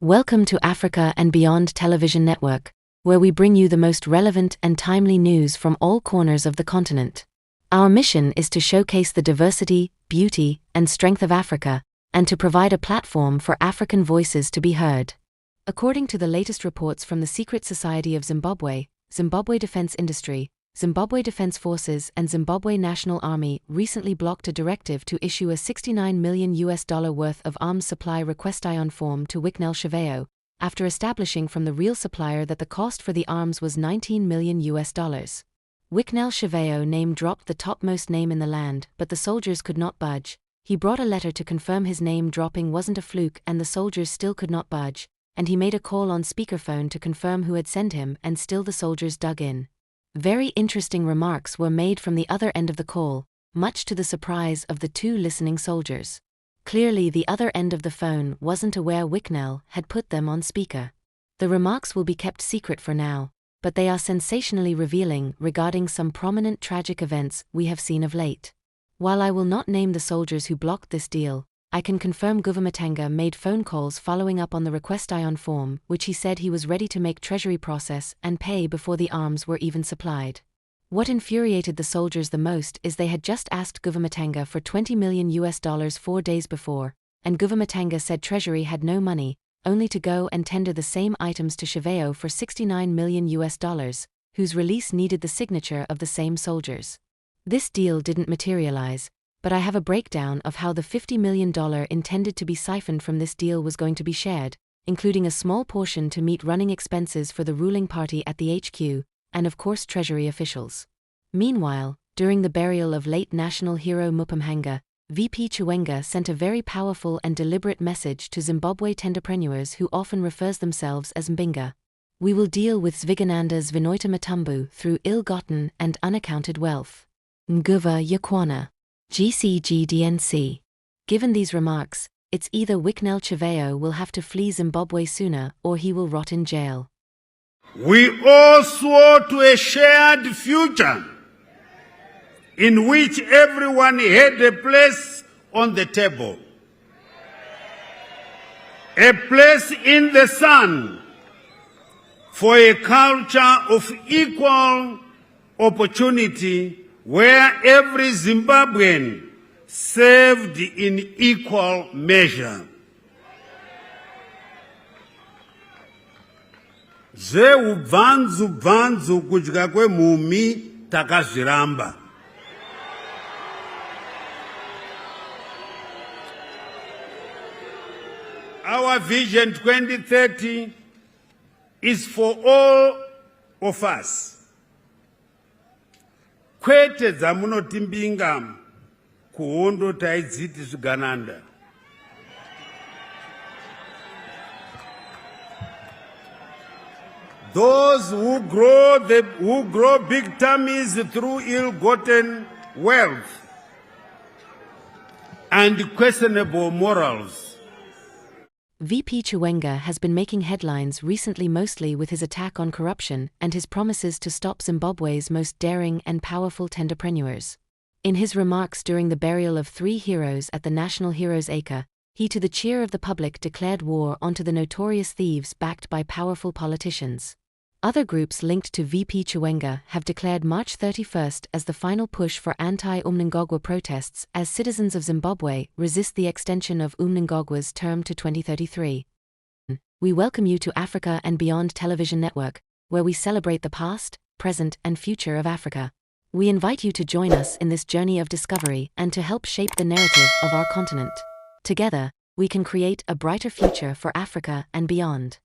Welcome to Africa and Beyond Television Network, where we bring you the most relevant and timely news from all corners of the continent. Our mission is to showcase the diversity, beauty, and strength of Africa, and to provide a platform for African voices to be heard. According to the latest reports from the Secret Society of Zimbabwe, Zimbabwe Defense Industry, Zimbabwe Defense Forces and Zimbabwe National Army recently blocked a directive to issue a $69 million worth of arms supply Requestion Form to Wicknell Chavayo, after establishing from the real supplier that the cost for the arms was $19 million. Wicknell Chivayo name-dropped the topmost name in the land, but the soldiers could not budge. He brought a letter to confirm his name-dropping wasn't a fluke and the soldiers still could not budge, and he made a call on speakerphone to confirm who had sent him, and still the soldiers dug in. Very interesting remarks were made from the other end of the call, much to the surprise of the two listening soldiers. Clearly the other end of the phone wasn't aware Wicknell had put them on speaker. The remarks will be kept secret for now, but they are sensationally revealing regarding some prominent tragic events we have seen of late. While I will not name the soldiers who blocked this deal, I can confirm Chivhayo made phone calls following up on the Requestion Form, which he said he was ready to make treasury process and pay before the arms were even supplied. What infuriated the soldiers the most is they had just asked Chivhayo for $20 million 4 days before, and Chivhayo said treasury had no money, only to go and tender the same items to Chivhayo for $69 million, whose release needed the signature of the same soldiers. This deal didn't materialize, but I have a breakdown of how the $50 million intended to be siphoned from this deal was going to be shared, including a small portion to meet running expenses for the ruling party at the HQ, and of course treasury officials. Meanwhile, during the burial of late national hero Mupamhanga, VP Chiwenga sent a very powerful and deliberate message to Zimbabwe tenderpreneurs who often refers themselves as Mbinga. We will deal with Zvigananda Zvinoita Matambu through ill-gotten and unaccounted wealth. Nguva Yakwana. GCGDNC. Given these remarks, it's either Wicknell Chavayo will have to flee Zimbabwe sooner or he will rot in jail. We all swore to a shared future in which everyone had a place on the table, a place in the sun for a culture of equal opportunity where every Zimbabwean served in equal measure. Zveubvanzu kudya kwemhumhi takazviramba. Our Vision 2030 is for all of us. Kwete dzamunoti mbinga kuhondo taidziti Zvigananda. Those who grow big tummies through ill-gotten wealth and questionable morals. VP Chiwenga has been making headlines recently mostly with his attack on corruption and his promises to stop Zimbabwe's most daring and powerful tenderpreneurs. In his remarks during the burial of 3 heroes at the National Heroes Acre, he to the cheer of the public declared war onto the notorious thieves backed by powerful politicians. Other groups linked to VP Chiwenga have declared March 31st as the final push for anti-Mnangagwa protests as citizens of Zimbabwe resist the extension of Mnangagwa's term to 2033. We welcome you to Africa and Beyond Television Network, where we celebrate the past, present, and future of Africa. We invite you to join us in this journey of discovery and to help shape the narrative of our continent. Together, we can create a brighter future for Africa and beyond.